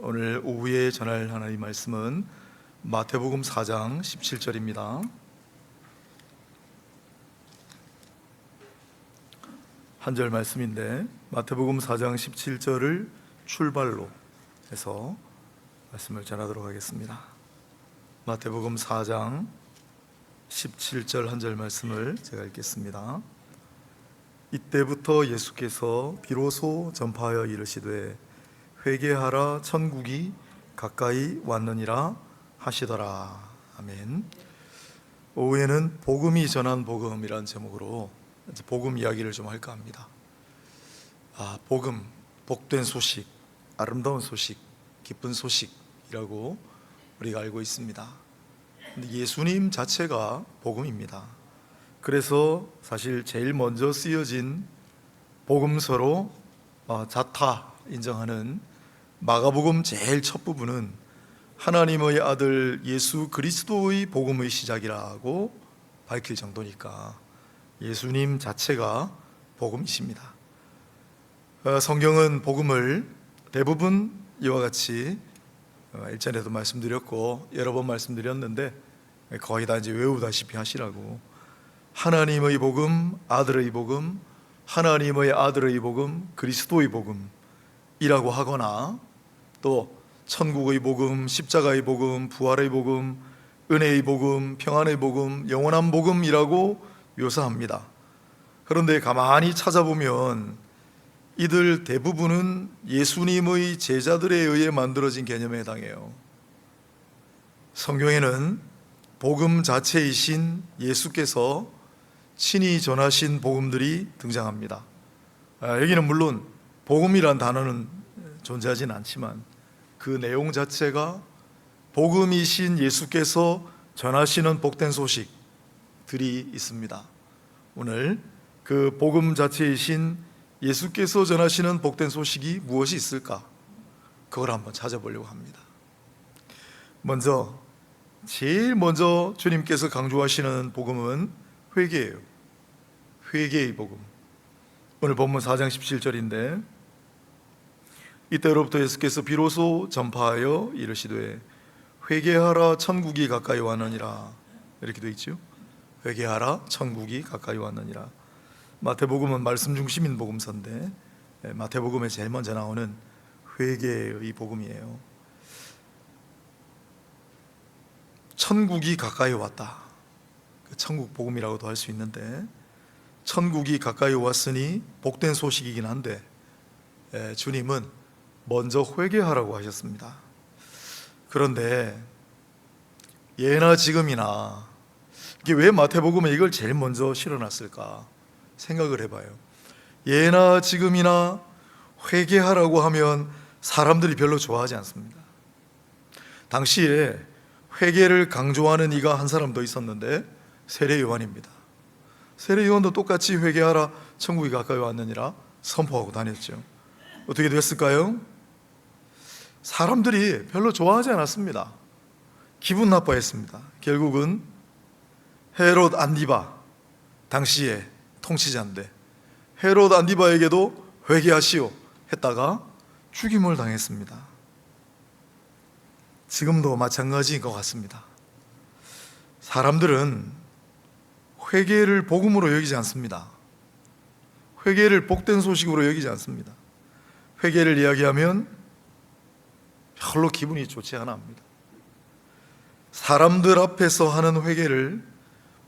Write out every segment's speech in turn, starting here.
오늘 오후에 전할 하나님의 말씀은 마태복음 4장 17절입니다. 한 절 말씀인데 마태복음 4장 17절을 출발로 해서 말씀을 전하도록 하겠습니다. 마태복음 4장 17절 한 절 말씀을 제가 읽겠습니다. 이때부터 예수께서 비로소 전파하여 이르시되 회개하라 천국이 가까이 왔느니라 하시더라. 아멘. 오후에는 복음이 전한 복음이라는 제목으로 복음 이야기를 좀 할까 합니다. 복음, 복된 소식, 아름다운 소식, 기쁜 소식이라고 우리가 알고 있습니다. 근데 예수님 자체가 복음입니다. 그래서 사실 제일 먼저 쓰여진 복음서로 자타 인정하는 마가복음 제일 첫 부분은 하나님의 아들 예수 그리스도의 복음의 시작이라고 밝힐 정도니까 예수님 자체가 복음이십니다. 성경은 복음을 대부분 이와 같이 일전에도 말씀드렸고 여러 번 말씀드렸는데 거의 다 이제 외우다시피 하시라고 하나님의 복음, 아들의 복음, 하나님의 아들의 복음, 그리스도의 복음이라고 하거나 또 천국의 복음, 십자가의 복음, 부활의 복음, 은혜의 복음, 평안의 복음, 영원한 복음이라고 묘사합니다. 그런데 가만히 찾아보면 이들 대부분은 예수님의 제자들에 의해 만들어진 개념에 해당해요. 성경에는 복음 자체이신 예수께서 친히 전하신 복음들이 등장합니다. 여기는 물론 복음이란 단어는 존재하진 않지만 그 내용 자체가 복음이신 예수께서 전하시는 복된 소식들이 있습니다. 오늘 그 복음 자체이신 예수께서 전하시는 복된 소식이 무엇이 있을까? 그걸 한번 찾아보려고 합니다. 제일 먼저 주님께서 강조하시는 복음은 회개예요. 회개의 복음. 오늘 본문 4장 17절인데 이때로부터 예수께서 비로소 전파하여 이르시되 회개하라 천국이 가까이 왔느니라. 이렇게 되어 있죠. 회개하라 천국이 가까이 왔느니라. 마태복음은 말씀 중심인 복음서인데 마태복음에 제일 먼저 나오는 회개의 복음이에요. 천국이 가까이 왔다. 천국 복음이라고도 할 수 있는데 천국이 가까이 왔으니 복된 소식이긴 한데 주님은 먼저 회개하라고 하셨습니다. 그런데 예나 지금이나 이게 왜 마태복음에 이걸 제일 먼저 실어놨을까 생각을 해봐요. 예나 지금이나 회개하라고 하면 사람들이 별로 좋아하지 않습니다. 당시에 회개를 강조하는 이가 한 사람 더 있었는데 세례 요한입니다. 세례 요한도 똑같이 회개하라 천국이 가까이 왔느니라 선포하고 다녔죠. 어떻게 됐을까요? 사람들이 별로 좋아하지 않았습니다. 기분 나빠했습니다. 결국은 헤롯 안디바, 당시의 통치자인데 헤롯 안디바에게도 회개하시오 했다가 죽임을 당했습니다. 지금도 마찬가지인 것 같습니다. 사람들은 회개를 복음으로 여기지 않습니다. 회개를 복된 소식으로 여기지 않습니다. 회개를 이야기하면 별로 기분이 좋지 않아 합니다. 사람들 앞에서 하는 회개를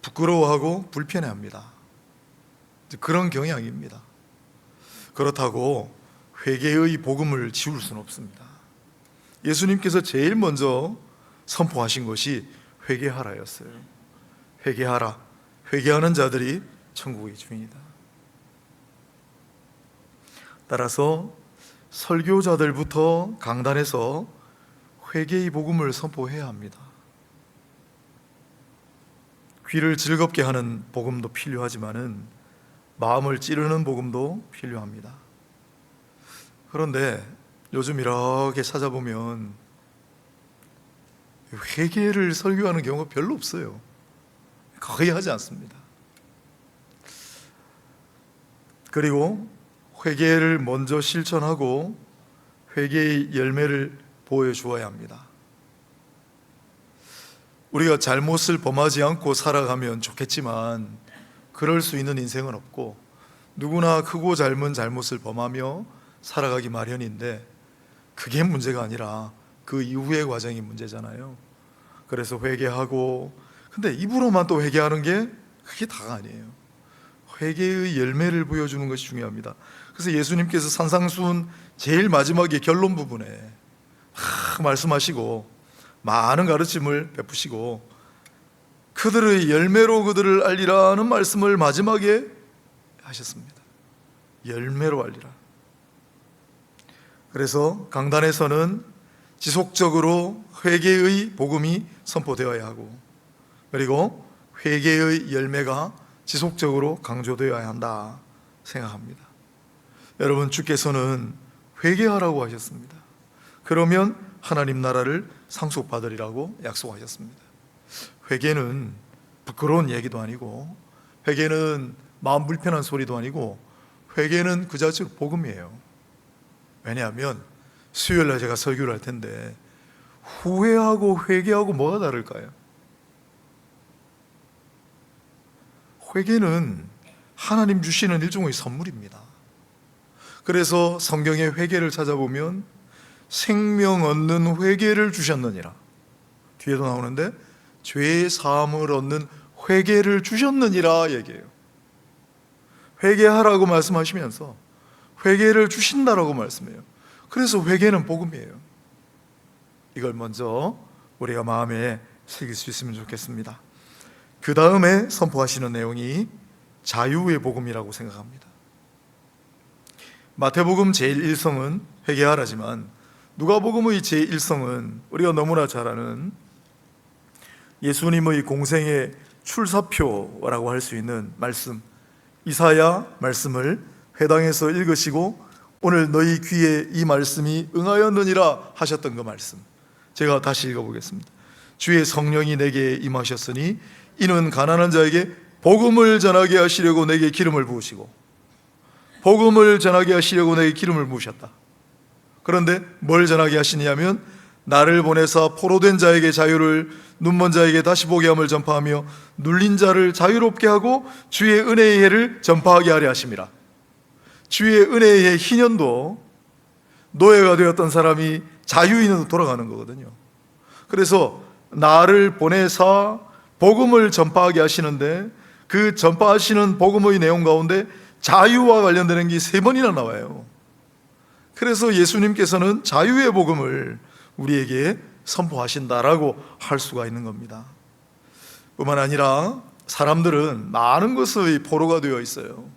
부끄러워하고 불편해합니다. 그런 경향입니다. 그렇다고 회개의 복음을 지울 수는 없습니다. 예수님께서 제일 먼저 선포하신 것이 회개하라였어요. 회개하라. 회개하는 자들이 천국의 주인이다. 따라서 설교자들부터 강단에서 회개의 복음을 선포해야 합니다. 귀를 즐겁게 하는 복음도 필요하지만은 마음을 찌르는 복음도 필요합니다. 그런데 요즘 이렇게 찾아보면 회개를 설교하는 경우가 별로 없어요. 거의 하지 않습니다. 그리고 회개를 먼저 실천하고 회개의 열매를 보여주어야 합니다. 우리가 잘못을 범하지 않고 살아가면 좋겠지만 그럴 수 있는 인생은 없고 누구나 크고 작은 잘못을 범하며 살아가기 마련인데 그게 문제가 아니라 그 이후의 과정이 문제잖아요. 그래서 회개하고, 근데 입으로만 또 회개하는 게 그게 다가 아니에요. 회개의 열매를 보여주는 것이 중요합니다. 그래서 예수님께서 산상수훈 제일 마지막에 결론 부분에 말씀하시고 많은 가르침을 베푸시고 그들의 열매로 그들을 알리라는 말씀을 마지막에 하셨습니다. 열매로 알리라. 그래서 강단에서는 지속적으로 회개의 복음이 선포되어야 하고, 그리고 회개의 열매가 지속적으로 강조되어야 한다 생각합니다. 여러분, 주께서는 회개하라고 하셨습니다. 그러면 하나님 나라를 상속받으리라고 약속하셨습니다. 회개는 부끄러운 얘기도 아니고, 회개는 마음 불편한 소리도 아니고, 회개는 그 자체로 복음이에요. 왜냐하면 수요일날 제가 설교를 할 텐데 후회하고 회개하고 뭐가 다를까요? 회개는 하나님 주시는 일종의 선물입니다. 그래서 성경의 회개를 찾아보면 생명 얻는 회개를 주셨느니라, 뒤에도 나오는데 죄 사함을 얻는 회개를 주셨느니라 얘기해요. 회개하라고 말씀하시면서 회개를 주신다라고 말씀해요. 그래서 회개는 복음이에요. 이걸 먼저 우리가 마음에 새길 수 있으면 좋겠습니다. 그 다음에 선포하시는 내용이 자유의 복음이라고 생각합니다. 마태복음 제1성은 회개하라지만 누가복음의 제1성은 우리가 너무나 잘 아는 예수님의 공생의 출사표라고 할 수 있는 말씀, 이사야 말씀을 회당에서 읽으시고 오늘 너희 귀에 이 말씀이 응하였느니라 하셨던 그 말씀, 제가 다시 읽어보겠습니다. 주의 성령이 내게 임하셨으니 이는 가난한 자에게 복음을 전하게 하시려고 내게 기름을 부으시고, 복음을 전하게 하시려고 내게 기름을 부으셨다. 그런데 뭘 전하게 하시냐면 나를 보내사 포로된 자에게 자유를, 눈먼 자에게 다시 보게 함을 전파하며 눌린 자를 자유롭게 하고 주의 은혜의 해를 전파하게 하려 하심이라. 주의 은혜의 해 희년도 노예가 되었던 사람이 자유인으로 돌아가는 거거든요. 그래서 나를 보내사 복음을 전파하게 하시는데 그 전파하시는 복음의 내용 가운데 자유와 관련되는 게 3번이나 나와요. 그래서 예수님께서는 자유의 복음을 우리에게 선포하신다라고 할 수가 있는 겁니다. 뿐만 아니라 사람들은 많은 것의 포로가 되어 있어요.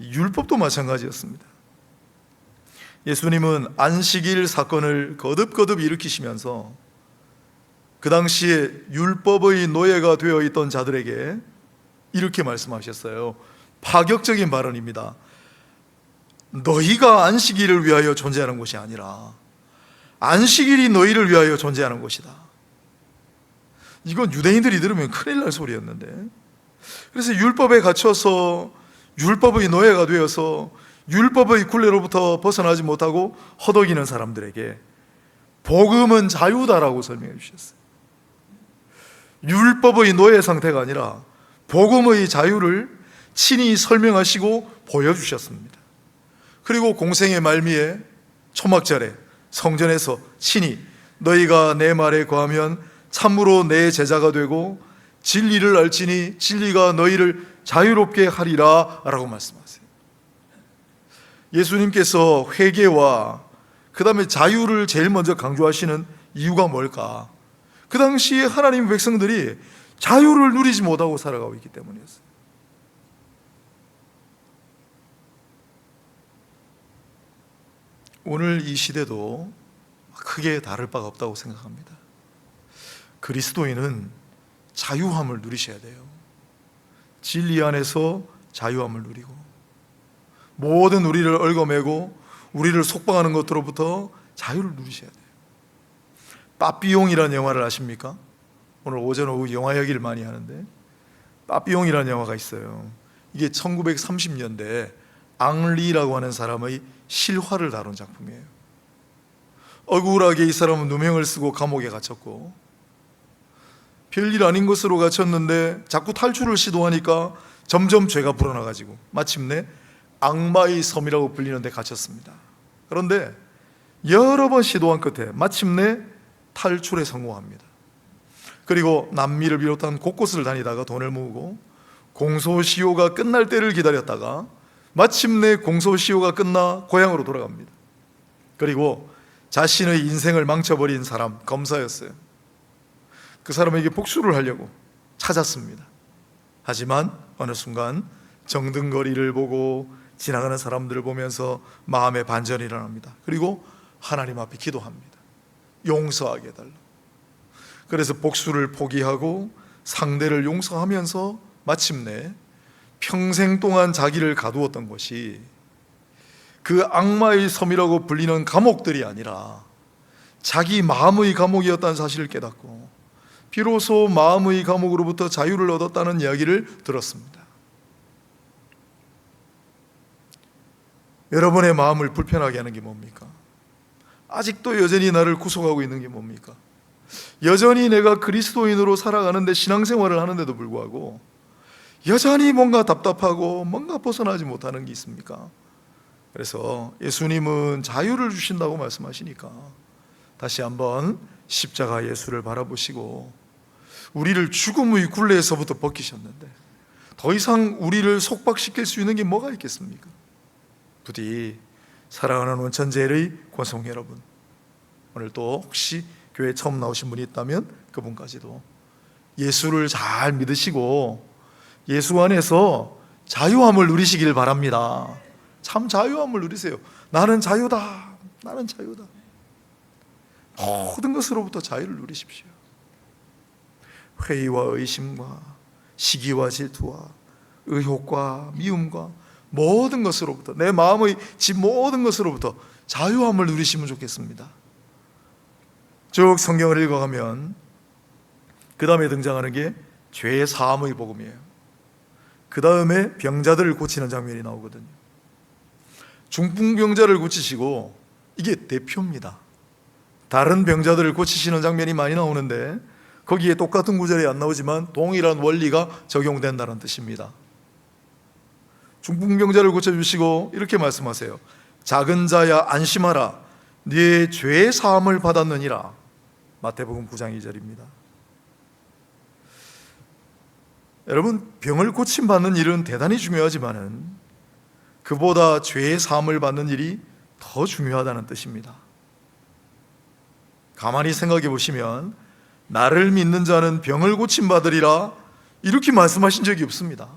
율법도 마찬가지였습니다. 예수님은 안식일 사건을 거듭거듭 일으키시면서 그 당시에 율법의 노예가 되어 있던 자들에게 이렇게 말씀하셨어요. 파격적인 발언입니다. 너희가 안식일을 위하여 존재하는 것이 아니라 안식일이 너희를 위하여 존재하는 것이다. 이건 유대인들이 들으면 큰일 날 소리였는데, 그래서 율법에 갇혀서 율법의 노예가 되어서 율법의 굴레로부터 벗어나지 못하고 허덕이는 사람들에게 복음은 자유다라고 설명해 주셨어요. 율법의 노예 상태가 아니라 복음의 자유를 친히 설명하시고 보여주셨습니다. 그리고 공생의 말미에 초막절에 성전에서 친히 너희가 내 말에 거하면 참으로 내 제자가 되고 진리를 알지니 진리가 너희를 자유롭게 하리라 라고 말씀하세요. 예수님께서 회개와 그 다음에 자유를 제일 먼저 강조하시는 이유가 뭘까? 그 당시에 하나님 백성들이 자유를 누리지 못하고 살아가고 있기 때문이었어요. 오늘 이 시대도 크게 다를 바가 없다고 생각합니다. 그리스도인은 자유함을 누리셔야 돼요. 진리 안에서 자유함을 누리고 모든 우리를 얽어매고 우리를 속박하는 것으로부터 자유를 누리셔야 돼요. 빠삐용이라는 영화를 아십니까? 오늘 오전 오후 영화 얘기를 많이 하는데 빠삐용이라는 영화가 있어요. 이게 1930년대 앙리라고 하는 사람의 실화를 다룬 작품이에요. 억울하게 이 사람은 누명을 쓰고 감옥에 갇혔고, 별일 아닌 것으로 갇혔는데 자꾸 탈출을 시도하니까 점점 죄가 불어나가지고 마침내 악마의 섬이라고 불리는 데 갇혔습니다. 그런데 여러 번 시도한 끝에 마침내 탈출에 성공합니다. 그리고 남미를 비롯한 곳곳을 다니다가 돈을 모으고 공소시효가 끝날 때를 기다렸다가 마침내 공소시효가 끝나 고향으로 돌아갑니다. 그리고 자신의 인생을 망쳐버린 사람, 검사였어요. 그 사람에게 복수를 하려고 찾았습니다. 하지만 어느 순간 정든거리를 보고 지나가는 사람들을 보면서 마음의 반전이 일어납니다. 그리고 하나님 앞에 기도합니다. 용서하게 해달라. 그래서 복수를 포기하고 상대를 용서하면서 마침내 평생 동안 자기를 가두었던 것이 그 악마의 섬이라고 불리는 감옥들이 아니라 자기 마음의 감옥이었다는 사실을 깨닫고 비로소 마음의 감옥으로부터 자유를 얻었다는 이야기를 들었습니다. 여러분의 마음을 불편하게 하는 게 뭡니까? 아직도 여전히 나를 구속하고 있는 게 뭡니까? 여전히 내가 그리스도인으로 살아가는데, 신앙생활을 하는데도 불구하고 여전히 뭔가 답답하고 뭔가 벗어나지 못하는 게 있습니까? 그래서 예수님은 자유를 주신다고 말씀하시니까 다시 한번 십자가 예수를 바라보시고, 우리를 죽음의 굴레에서부터 벗기셨는데 더 이상 우리를 속박시킬 수 있는 게 뭐가 있겠습니까? 부디 사랑하는 원천제일의 권성 여러분, 오늘 또 혹시 교회 처음 나오신 분이 있다면 그분까지도 예수를 잘 믿으시고 예수 안에서 자유함을 누리시길 바랍니다. 참 자유함을 누리세요. 나는 자유다, 나는 자유다. 모든 것으로부터 자유를 누리십시오. 회의와 의심과 시기와 질투와 의혹과 미움과 모든 것으로부터, 내 마음의 집 모든 것으로부터 자유함을 누리시면 좋겠습니다. 쭉 성경을 읽어가면 그 다음에 등장하는 게 죄 사함의 복음이에요. 그 다음에 병자들을 고치는 장면이 나오거든요. 중풍병자를 고치시고, 이게 대표입니다. 다른 병자들을 고치시는 장면이 많이 나오는데 거기에 똑같은 구절이 안 나오지만 동일한 원리가 적용된다는 뜻입니다. 중풍병자를 고쳐주시고 이렇게 말씀하세요. 작은 자야 안심하라, 네 죄 사함을 받았느니라. 마태복음 9장 2절입니다. 여러분, 병을 고침받는 일은 대단히 중요하지만은 그보다 죄 사함을 받는 일이 더 중요하다는 뜻입니다. 가만히 생각해 보시면 나를 믿는 자는 병을 고침받으리라 이렇게 말씀하신 적이 없습니다.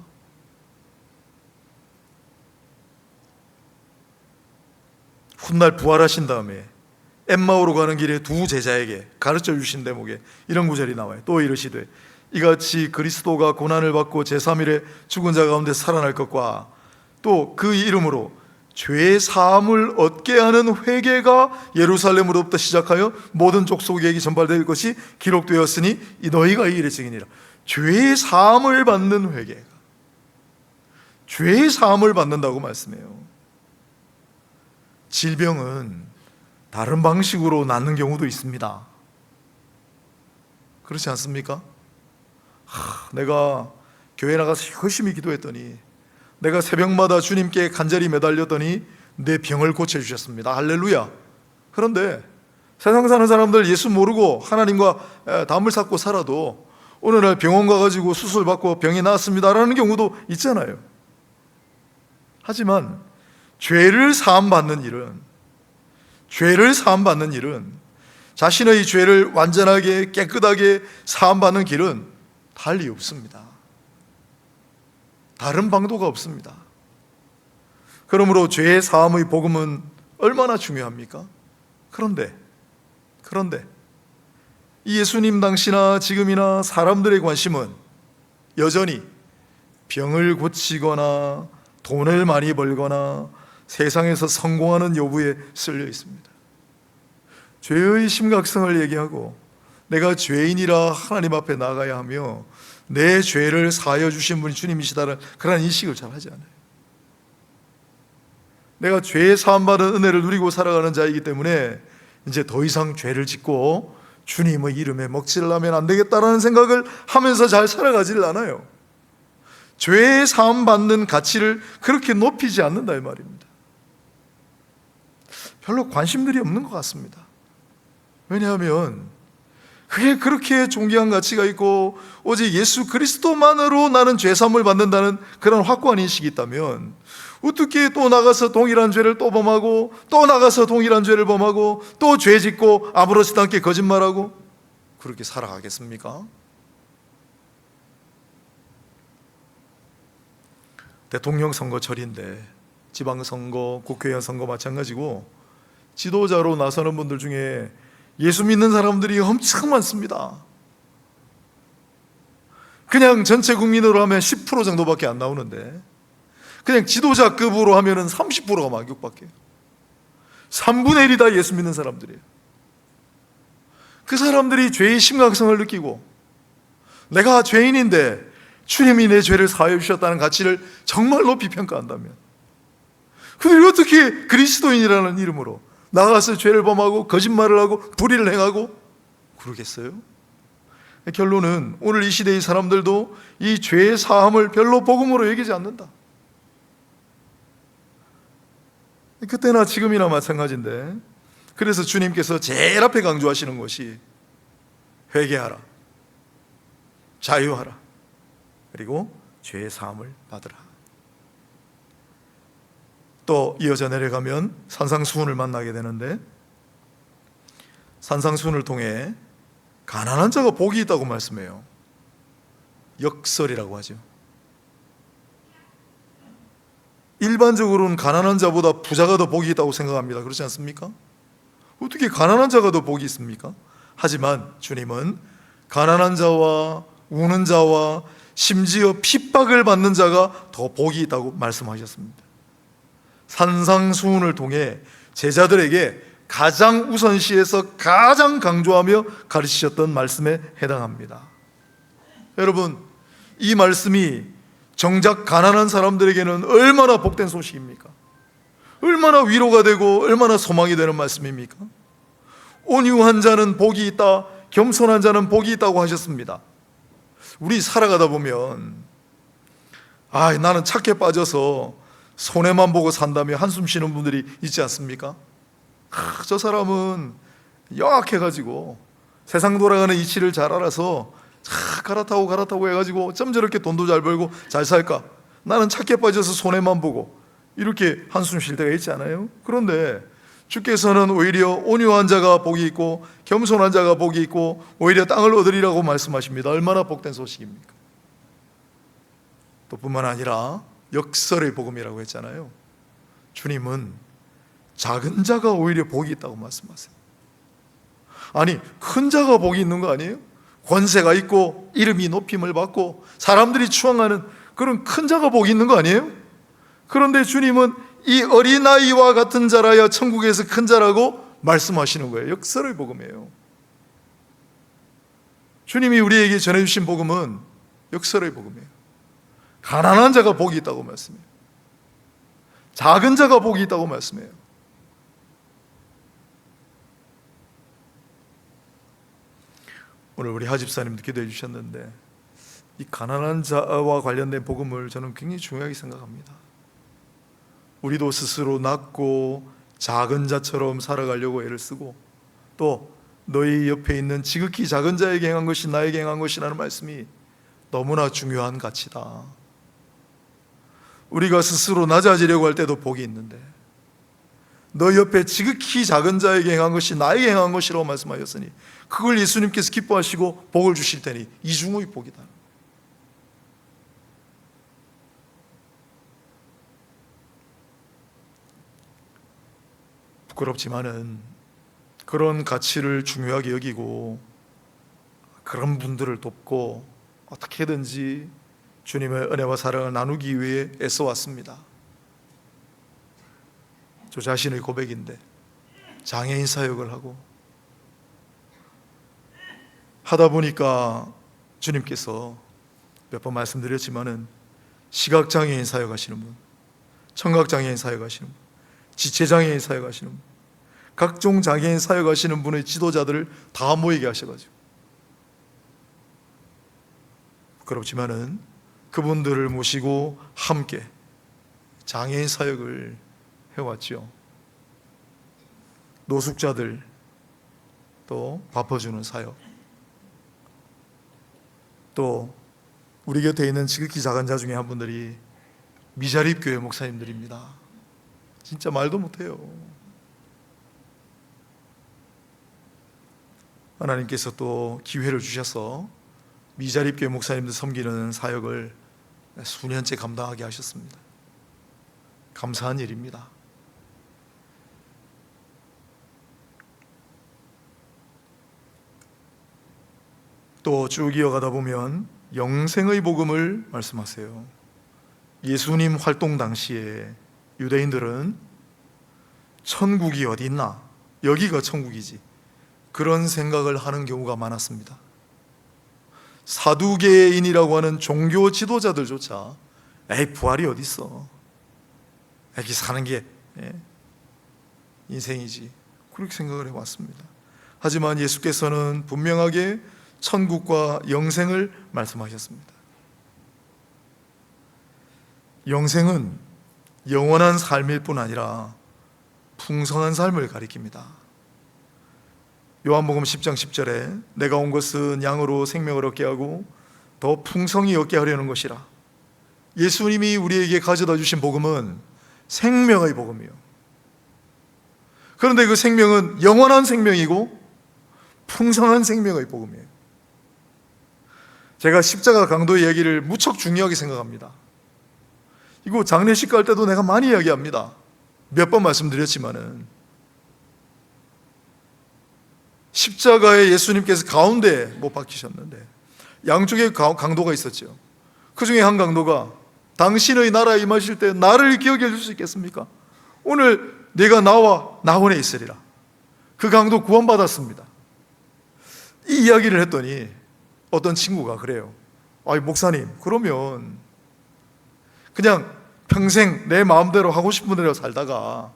훗날 부활하신 다음에 엠마오로 가는 길에 두 제자에게 가르쳐 주신 대목에 이런 구절이 나와요. 또 이르시되 이같이 그리스도가 고난을 받고 제3일에 죽은 자 가운데 살아날 것과 또 그 이름으로 죄 사함을 얻게 하는 회개가 예루살렘으로부터 시작하여 모든 족속에게 전달될 것이 기록되었으니 이 너희가 이 일의 증인이라. 죄 사함을 받는 회개가, 죄 사함을 받는다고 말씀해요. 질병은 다른 방식으로 낫는 경우도 있습니다. 그렇지 않습니까? 내가 교회 나가서 열심히 기도했더니, 내가 새벽마다 주님께 간절히 매달렸더니 내 병을 고쳐주셨습니다. 할렐루야. 그런데 세상 사는 사람들 예수 모르고 하나님과 담을 쌓고 살아도 어느 날 병원 가가지고 수술받고 병이 나았습니다라는 경우도 있잖아요. 하지만 죄를 사함받는 일은 자신의 죄를 완전하게 깨끗하게 사함받는 길은 달리 없습니다. 다른 방도가 없습니다. 그러므로 죄의 사함의 복음은 얼마나 중요합니까? 그런데 이 예수님 당시나 지금이나 사람들의 관심은 여전히 병을 고치거나 돈을 많이 벌거나 세상에서 성공하는 여부에 쓸려 있습니다. 죄의 심각성을 얘기하고 내가 죄인이라 하나님 앞에 나가야 하며 내 죄를 사하여 주신 분이 주님이시다는 그런 인식을 잘 하지 않아요. 내가 죄 사함받은 은혜를 누리고 살아가는 자이기 때문에 이제 더 이상 죄를 짓고 주님의 이름에 먹칠을 하면 안 되겠다라는 생각을 하면서 잘 살아가지를 않아요. 죄의 사함 받는 가치를 그렇게 높이지 않는다 이 말입니다. 별로 관심들이 없는 것 같습니다. 왜냐하면 그게 그렇게 존귀한 가치가 있고 오직 예수 그리스도만으로 나는 죄사함을 받는다는 그런 확고한 인식이 있다면 어떻게 또 나가서 동일한 죄를 또 범하고 또 나가서 동일한 죄를 범하고 또 죄 짓고 아무렇지도 않게 거짓말하고 그렇게 살아가겠습니까? 대통령 선거철인데 지방선거, 국회의원 선거 마찬가지고 지도자로 나서는 분들 중에 예수 믿는 사람들이 엄청 많습니다. 그냥 전체 국민으로 하면 10% 정도밖에 안 나오는데 그냥 지도자급으로 하면 30%가 만격밖에 3분의 1이 다 예수 믿는 사람들이에요. 그 사람들이 죄의 심각성을 느끼고 내가 죄인인데 주님이 내 죄를 사하여 주셨다는 가치를 정말 높이 평가한다면 그들이 어떻게 그리스도인이라는 이름으로 나가서 죄를 범하고 거짓말을 하고 불의를 행하고 그러겠어요? 결론은 오늘 이 시대의 사람들도 이 죄의 사함을 별로 복음으로 여기지 않는다. 그때나 지금이나 마찬가지인데 그래서 주님께서 제일 앞에 강조하시는 것이 회개하라, 자유하라, 그리고 죄의 사함을 받으라. 또 이어져 내려가면 산상수훈을 만나게 되는데 산상수훈을 통해 가난한 자가 복이 있다고 말씀해요. 역설이라고 하죠. 일반적으로는 가난한 자보다 부자가 더 복이 있다고 생각합니다. 그렇지 않습니까? 어떻게 가난한 자가 더 복이 있습니까? 하지만 주님은 가난한 자와 우는 자와 심지어 핍박을 받는 자가 더 복이 있다고 말씀하셨습니다. 산상수훈을 통해 제자들에게 가장 우선시해서 가장 강조하며 가르치셨던 말씀에 해당합니다. 여러분, 이 말씀이 정작 가난한 사람들에게는 얼마나 복된 소식입니까? 얼마나 위로가 되고 얼마나 소망이 되는 말씀입니까? 온유한 자는 복이 있다, 겸손한 자는 복이 있다고 하셨습니다. 우리 살아가다 보면 나는 착해 빠져서 손해만 보고 산다며 한숨 쉬는 분들이 있지 않습니까? 저 사람은 영악해가지고 세상 돌아가는 이치를 잘 알아서 갈아타고 해가지고 어쩜 저렇게 돈도 잘 벌고 잘 살까? 나는 착해 빠져서 손해만 보고 이렇게 한숨 쉴 때가 있지 않아요? 그런데 주께서는 오히려 온유한 자가 복이 있고 겸손한 자가 복이 있고 오히려 땅을 얻으리라고 말씀하십니다. 얼마나 복된 소식입니까? 또 뿐만 아니라 역설의 복음이라고 했잖아요. 주님은 작은 자가 오히려 복이 있다고 말씀하세요. 아니, 큰 자가 복이 있는 거 아니에요? 권세가 있고 이름이 높임을 받고 사람들이 추앙하는 그런 큰 자가 복이 있는 거 아니에요? 그런데 주님은 이 어린아이와 같은 자라야 천국에서 큰 자라고 말씀하시는 거예요. 역설의 복음이에요. 주님이 우리에게 전해주신 복음은 역설의 복음이에요. 가난한 자가 복이 있다고 말씀해요. 작은 자가 복이 있다고 말씀해요. 오늘 우리 하집사님도 기도해 주셨는데 이 가난한 자와 관련된 복음을 저는 굉장히 중요하게 생각합니다. 우리도 스스로 낮고 작은 자처럼 살아가려고 애를 쓰고 또 너희 옆에 있는 지극히 작은 자에게 행한 것이 나에게 행한 것이라는 말씀이 너무나 중요한 가치다. 우리가 스스로 낮아지려고 할 때도 복이 있는데 너 옆에 지극히 작은 자에게 행한 것이 나에게 행한 것이라고 말씀하셨으니 그걸 예수님께서 기뻐하시고 복을 주실 테니 이중의 복이다. 부끄럽지만은 그런 가치를 중요하게 여기고 그런 분들을 돕고 어떻게든지 주님의 은혜와 사랑을 나누기 위해 애써왔습니다. 저 자신의 고백인데 장애인 사역을 하다 보니까 주님께서 몇 번 말씀드렸지만은 시각장애인 사역하시는 분, 청각장애인 사역하시는 분, 지체장애인 사역하시는 분, 각종 장애인 사역하시는 분의 지도자들을 다 모이게 하셔가지고, 그렇지만은 그분들을 모시고 함께 장애인 사역을 해왔죠. 노숙자들 또 밥퍼주는 사역, 또 우리 곁에 있는 지극히 작은 자 중에 한 분들이 미자립교회 목사님들입니다. 진짜 말도 못해요. 하나님께서 또 기회를 주셔서 미자립교회 목사님들 섬기는 사역을 수년째 감당하게 하셨습니다. 감사한 일입니다. 또 쭉 이어가다 보면 영생의 복음을 말씀하세요. 예수님 활동 당시에 유대인들은 천국이 어디 있나? 여기가 천국이지, 그런 생각을 하는 경우가 많았습니다. 사두개인이라고 하는 종교 지도자들조차 에이, 부활이 어디 있어? 여기 사는 게 인생이지, 그렇게 생각을 해왔습니다. 하지만 예수께서는 분명하게 천국과 영생을 말씀하셨습니다. 영생은 영원한 삶일 뿐 아니라 풍성한 삶을 가리킵니다. 요한복음 10장 10절에 내가 온 것은 양으로 생명을 얻게 하고 더 풍성히 얻게 하려는 것이라. 예수님이 우리에게 가져다 주신 복음은 생명의 복음이요, 그런데 그 생명은 영원한 생명이고 풍성한 생명의 복음이에요. 제가 십자가 강도의 얘기를 무척 중요하게 생각합니다. 이거 장례식 갈 때도 내가 많이 이야기합니다. 몇 번 말씀드렸지만은 십자가에 예수님께서 가운데 못 박히셨는데 양쪽에 강도가 있었죠. 그 중에 한 강도가 당신의 나라에 임하실 때 나를 기억해 줄 수 있겠습니까? 오늘 네가 나와 나혼에 있으리라. 그 강도 구원받았습니다. 이 이야기를 했더니 어떤 친구가 그래요. 아이, 목사님, 그러면 그냥 평생 내 마음대로 하고 싶은 대로 살다가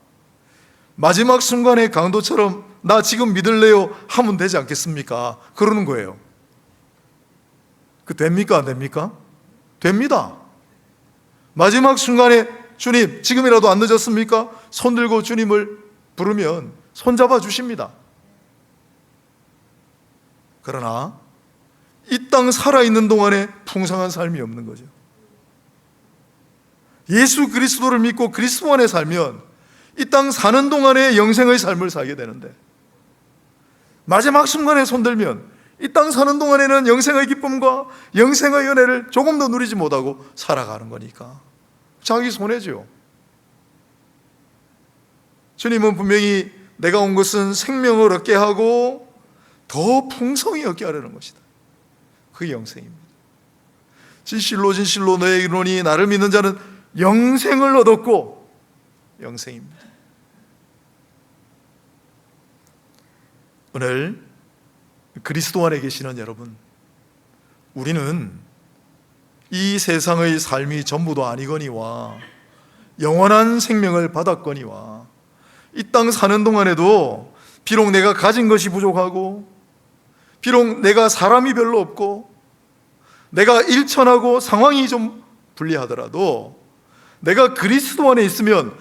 마지막 순간에 강도처럼 나 지금 믿을래요 하면 되지 않겠습니까? 그러는 거예요. 그 됩니까? 안 됩니까? 됩니다. 마지막 순간에 주님, 지금이라도 안 늦었습니까? 손 들고 주님을 부르면 손 잡아 주십니다. 그러나 이 땅 살아있는 동안에 풍성한 삶이 없는 거죠. 예수 그리스도를 믿고 그리스도 안에 살면 이 땅 사는 동안에 영생의 삶을 살게 되는데, 마지막 순간에 손들면 이 땅 사는 동안에는 영생의 기쁨과 영생의 은혜를 조금 더 누리지 못하고 살아가는 거니까 자기 손해죠. 주님은 분명히 내가 온 것은 생명을 얻게 하고 더 풍성히 얻게 하려는 것이다. 그게 영생입니다. 진실로 진실로 너에게 이르노니 나를 믿는 자는 영생을 얻었고, 영생입니다. 오늘 그리스도 안에 계시는 여러분, 우리는 이 세상의 삶이 전부도 아니거니와 영원한 생명을 받았거니와 이 땅 사는 동안에도 비록 내가 가진 것이 부족하고 비록 내가 사람이 별로 없고 내가 일천하고 상황이 좀 불리하더라도 내가 그리스도 안에 있으면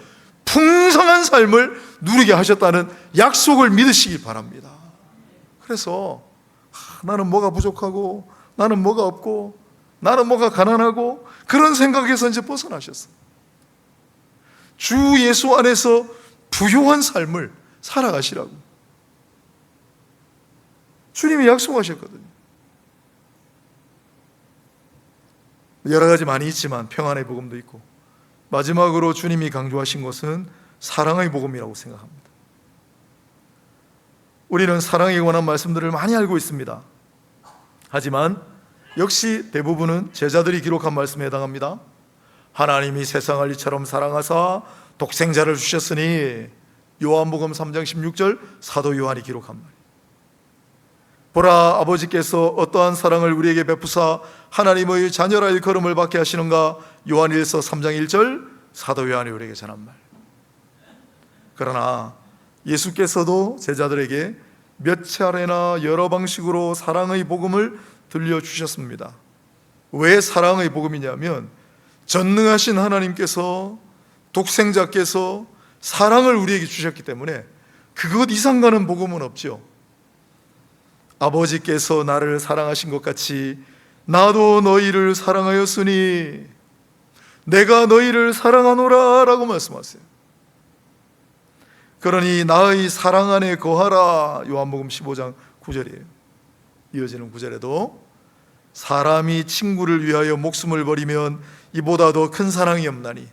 풍성한 삶을 누리게 하셨다는 약속을 믿으시기 바랍니다. 그래서 나는 뭐가 부족하고 나는 뭐가 없고 나는 뭐가 가난하고 그런 생각에서 이제 벗어나셨어요. 주 예수 안에서 부유한 삶을 살아가시라고 주님이 약속하셨거든요. 여러 가지 많이 있지만 평안의 복음도 있고, 마지막으로 주님이 강조하신 것은 사랑의 복음이라고 생각합니다. 우리는 사랑에 관한 말씀들을 많이 알고 있습니다. 하지만 역시 대부분은 제자들이 기록한 말씀에 해당합니다. 하나님이 세상을 이처럼 사랑하사 독생자를 주셨으니, 요한복음 3장 16절 사도 요한이 기록한 말. 보라, 아버지께서 어떠한 사랑을 우리에게 베푸사 하나님의 자녀라 일컬음을 받게 하시는가, 요한일서 3장 1절 사도 요한이 우리에게 전한 말. 그러나 예수께서도 제자들에게 몇 차례나 여러 방식으로 사랑의 복음을 들려주셨습니다. 왜 사랑의 복음이냐면 전능하신 하나님께서, 독생자께서 사랑을 우리에게 주셨기 때문에 그것 이상 가는 복음은 없죠. 아버지께서 나를 사랑하신 것 같이 나도 너희를 사랑하였으니 내가 너희를 사랑하노라 라고 말씀하세요. 그러니 나의 사랑 안에 거하라. 요한복음 15장 9절이에요. 이어지는 9절에도 사람이 친구를 위하여 목숨을 버리면 이보다 더 큰 사랑이 없나니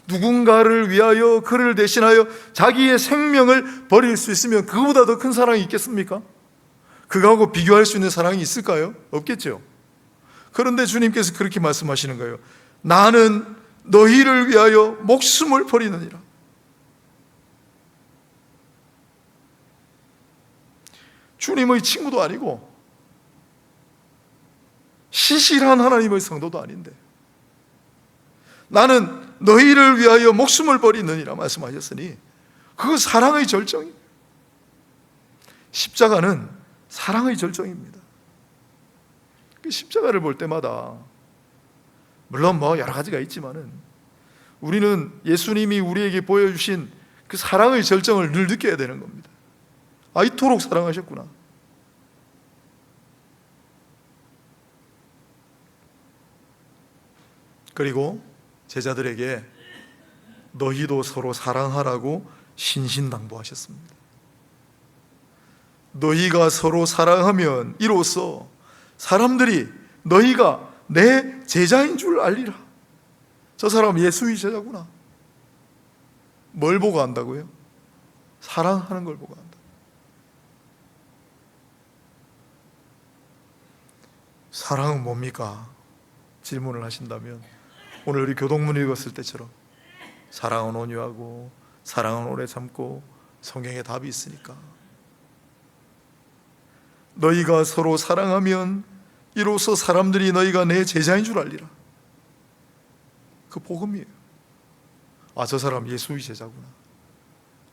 누군가를 위하여 그를 대신하여 자기의 생명을 버릴 수 있으면 그거보다 더 큰 사랑이 있겠습니까? 그거하고 비교할 수 있는 사랑이 있을까요? 없겠죠. 그런데 주님께서 그렇게 말씀하시는 거예요. 나는 너희를 위하여 목숨을 버리느니라. 주님의 친구도 아니고 신실한 하나님의 성도도 아닌데 나는 너희를 위하여 목숨을 버리느니라 말씀하셨으니 그 사랑의 절정입니다. 십자가는 사랑의 절정입니다. 그 십자가를 볼 때마다 물론 여러 가지가 있지만은 우리는 예수님이 우리에게 보여주신 그 사랑의 절정을 늘 느껴야 되는 겁니다. 이토록 사랑하셨구나. 그리고 제자들에게 너희도 서로 사랑하라고 신신당부하셨습니다. 너희가 서로 사랑하면 이로써 사람들이 너희가 내 제자인 줄 알리라. 저 사람 예수의 제자구나. 뭘 보고 안다고요? 사랑하는 걸 보고 안다. 사랑은 뭡니까? 질문을 하신다면 오늘 우리 교동문 읽었을 때처럼 사랑은 온유하고 사랑은 오래 참고 성경에 답이 있으니까 너희가 서로 사랑하면 이로써 사람들이 너희가 내 제자인 줄 알리라. 그 복음이에요. 저 사람 예수의 제자구나.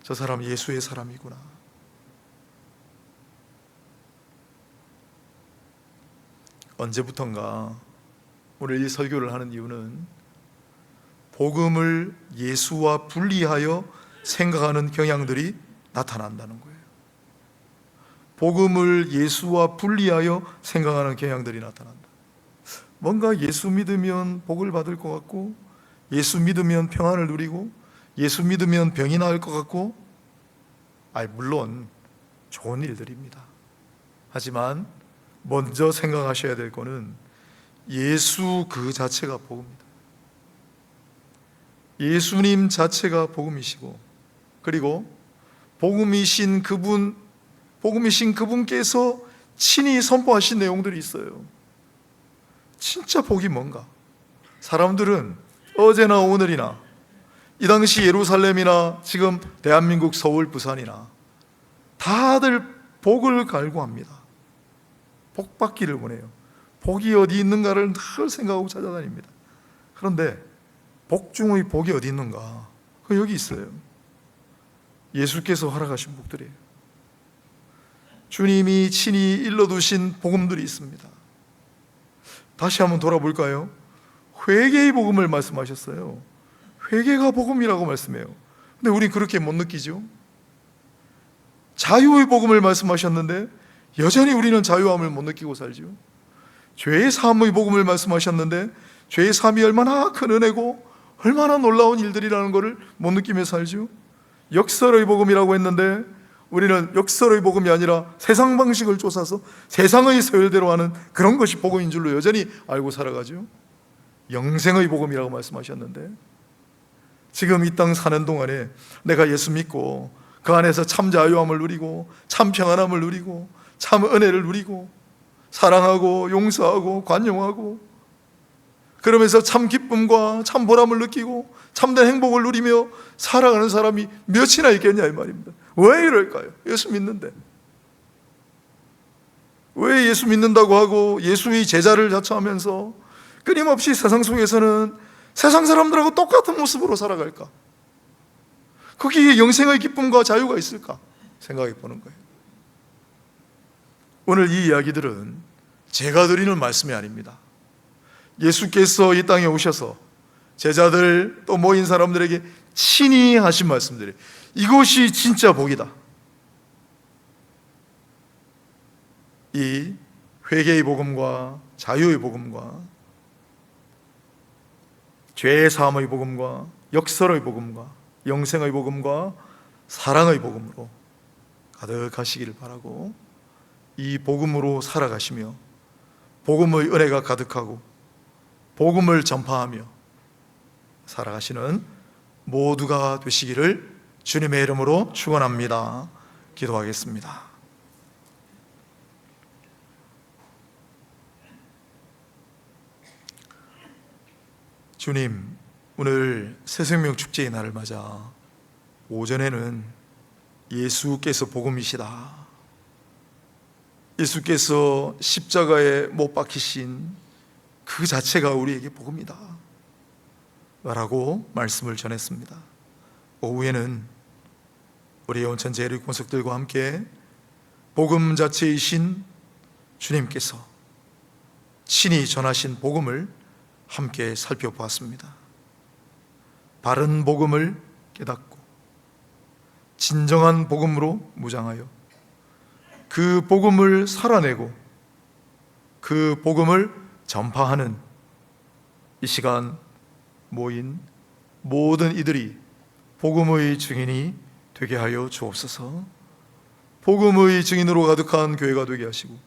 저 사람 예수의 사람이구나. 언제부턴가 오늘 이 설교를 하는 이유는 복음을 예수와 분리하여 생각하는 경향들이 나타난다는 거예요. 복음을 예수와 분리하여 생각하는 경향들이 나타난다. 뭔가 예수 믿으면 복을 받을 것 같고, 예수 믿으면 평안을 누리고, 예수 믿으면 병이 나을 것 같고, 물론 좋은 일들입니다. 하지만 먼저 생각하셔야 될 거는 예수 그 자체가 복음입니다. 예수님 자체가 복음이시고, 그리고 복음이신 그분께서 친히 선포하신 내용들이 있어요. 진짜 복이 뭔가? 사람들은 어제나 오늘이나 이 당시 예루살렘이나 지금 대한민국 서울, 부산이나 다들 복을 갈구합니다. 복 받기를 원해요. 복이 어디 있는가를 늘 생각하고 찾아다닙니다. 그런데 복 중의 복이 어디 있는가? 그 여기 있어요. 예수께서 허락하신 복들이에요. 주님이 친히 일러두신 복음들이 있습니다. 다시 한번 돌아볼까요? 회개의 복음을 말씀하셨어요. 회개가 복음이라고 말씀해요. 근데 우린 그렇게 못 느끼죠. 자유의 복음을 말씀하셨는데 여전히 우리는 자유함을 못 느끼고 살죠. 죄의 사함의 복음을 말씀하셨는데 죄의 사함이 얼마나 큰 은혜고 얼마나 놀라운 일들이라는 것을 못 느끼며 살죠. 역설의 복음이라고 했는데 우리는 역설의 복음이 아니라 세상 방식을 쫓아서 세상의 서열대로 하는 그런 것이 복음인 줄로 여전히 알고 살아가죠. 영생의 복음이라고 말씀하셨는데 지금 이 땅 사는 동안에 내가 예수 믿고 그 안에서 참 자유함을 누리고 참 평안함을 누리고 참 은혜를 누리고 사랑하고 용서하고 관용하고 그러면서 참 기쁨과 참 보람을 느끼고 참된 행복을 누리며 살아가는 사람이 몇이나 있겠냐 이 말입니다. 왜 이럴까요? 예수 믿는데 왜 예수 믿는다고 하고 예수의 제자를 자처하면서 끊임없이 세상 속에서는 세상 사람들하고 똑같은 모습으로 살아갈까? 거기에 영생의 기쁨과 자유가 있을까 생각해 보는 거예요. 오늘 이 이야기들은 제가 드리는 말씀이 아닙니다. 예수께서 이 땅에 오셔서 제자들 또 모인 사람들에게 친히 하신 말씀들이, 이것이 진짜 복이다. 이 회개의 복음과 자유의 복음과 죄의 사함의 복음과 역설의 복음과 영생의 복음과 사랑의 복음으로 가득하시기를 바라고, 이 복음으로 살아가시며 복음의 은혜가 가득하고 복음을 전파하며 살아가시는 모두가 되시기를 주님의 이름으로 축원합니다. 기도하겠습니다. 주님, 오늘 새생명 축제의 날을 맞아 오전에는 예수께서 복음이시다, 예수께서 십자가에 못 박히신 그 자체가 우리에게 복음이다 라고 말씀을 전했습니다. 오후에는 우리 온천 재림 권속들과 함께 복음 자체이신 주님께서 친히 전하신 복음을 함께 살펴보았습니다. 바른 복음을 깨닫고 진정한 복음으로 무장하여 그 복음을 살아내고 그 복음을 전파하는 이 시간 모인 모든 이들이 복음의 증인이 되게 하여 주옵소서. 복음의 증인으로 가득한 교회가 되게 하시고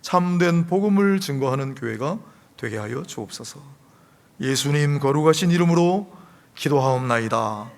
참된 복음을 증거하는 교회가 되게 하여 주옵소서. 예수님 거룩하신 이름으로 기도하옵나이다.